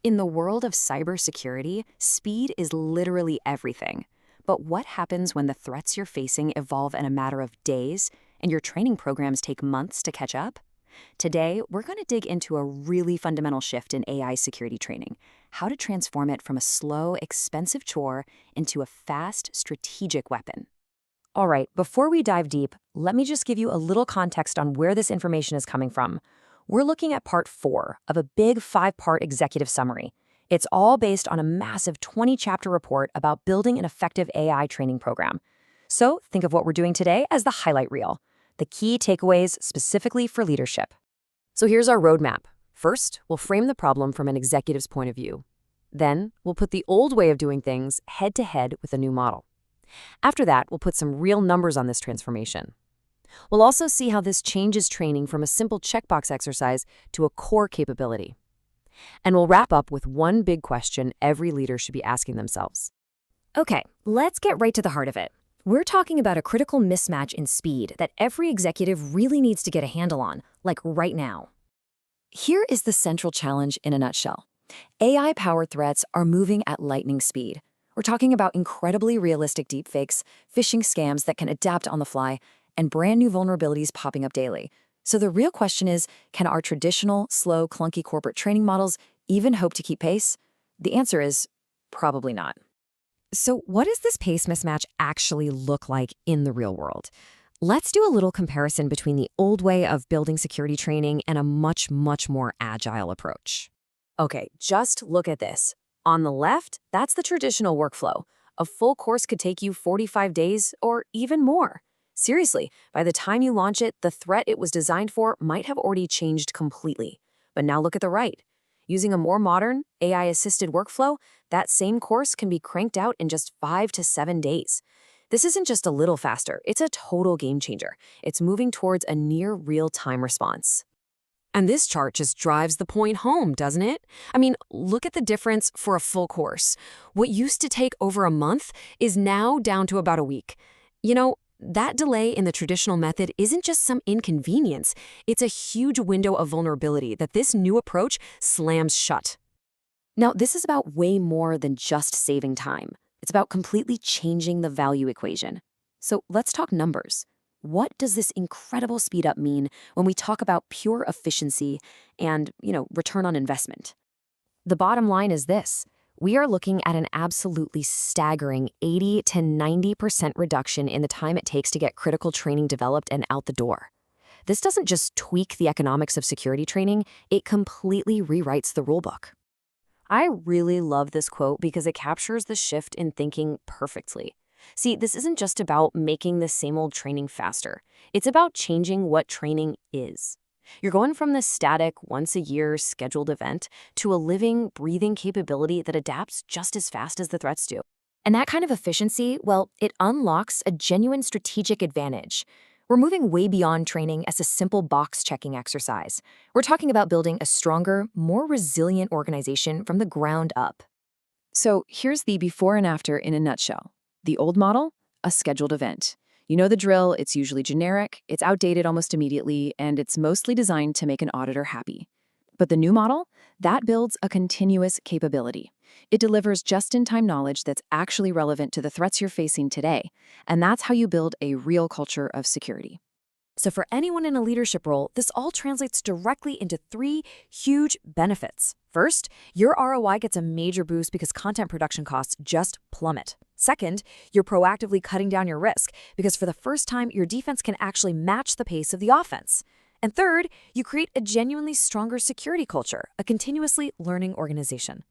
In the world of cybersecurity, speed is literally everything. But what happens when the threats you're facing evolve in a matter of days and your training programs take months to catch up? Today, we're going to dig into a really fundamental shift in AI security training, how to transform it from a slow, expensive chore into a fast, strategic weapon. All right, before we dive deep, let me just give you a little context on where this information is coming from. We're looking at part 4 of a big 5-part executive summary. It's all based on a massive 20-chapter report about building an effective AI training program. So think of what we're doing today as the highlight reel, the key takeaways specifically for leadership. So here's our roadmap. First, we'll frame the problem from an executive's point of view. Then, we'll put the old way of doing things head-to-head with a new model. After that, we'll put some real numbers on this transformation. We'll also see how this changes training from a simple checkbox exercise to a core capability. And we'll wrap up with one big question every leader should be asking themselves. Okay, let's get right to the heart of it. We're talking about a critical mismatch in speed that every executive really needs to get a handle on, like right now. Here is the central challenge in a nutshell. AI-powered threats are moving at lightning speed. We're talking about incredibly realistic deepfakes, phishing scams that can adapt on the fly, and brand new vulnerabilities popping up daily. So the real question is, can our traditional, slow, clunky corporate training models even hope to keep pace? The answer is probably not. So what does this pace mismatch actually look like in the real world? Let's do a little comparison between the old way of building security training and a much, much more agile approach. Okay, just look at this. On the left, that's the traditional workflow. A full course could take you 45 days or even more. Seriously, by the time you launch it, the threat it was designed for might have already changed completely. But now look at the right. Using a more modern, AI-assisted workflow, that same course can be cranked out in just 5 to 7 days. This isn't just a little faster, it's a total game changer. It's moving towards a near real-time response. And this chart just drives the point home, doesn't it? I mean, look at the difference for a full course. What used to take over a month is now down to about a week. You know, that delay in the traditional method isn't just some inconvenience. It's a huge window of vulnerability that this new approach slams shut. Now, this is about way more than just saving time. It's about completely changing the value equation. So let's talk numbers. What does this incredible speed up mean when we talk about pure efficiency and, return on investment? The bottom line is this. We are looking at an absolutely staggering 80 to 90% reduction in the time it takes to get critical training developed and out the door. This doesn't just tweak the economics of security training, it completely rewrites the rulebook. I really love this quote because it captures the shift in thinking perfectly. See, this isn't just about making the same old training faster. It's about changing what training is. You're going from this static, once-a-year scheduled event to a living, breathing capability that adapts just as fast as the threats do. And that kind of efficiency, well, it unlocks a genuine strategic advantage. We're moving way beyond training as a simple box-checking exercise. We're talking about building a stronger, more resilient organization from the ground up. So here's the before and after in a nutshell. The old model, a scheduled event. You know the drill, it's usually generic, it's outdated almost immediately, and it's mostly designed to make an auditor happy. But the new model, that builds a continuous capability. It delivers just-in-time knowledge that's actually relevant to the threats you're facing today, and that's how you build a real culture of security. So for anyone in a leadership role, this all translates directly into 3 huge benefits. First, your ROI gets a major boost because content production costs just plummet. Second, you're proactively cutting down your risk because for the first time, your defense can actually match the pace of the offense. And third, you create a genuinely stronger security culture, a continuously learning organization.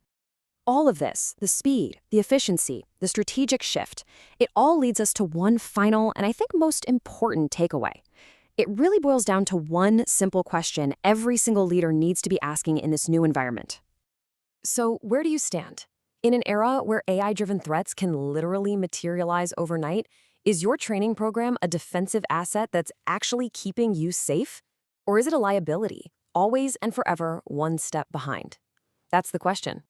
All of this, the speed, the efficiency, the strategic shift, it all leads us to one final and I think most important takeaway. It really boils down to one simple question every single leader needs to be asking in this new environment. So where do you stand? In an era where AI-driven threats can literally materialize overnight, is your training program a defensive asset that's actually keeping you safe? Or is it a liability, always and forever one step behind? That's the question.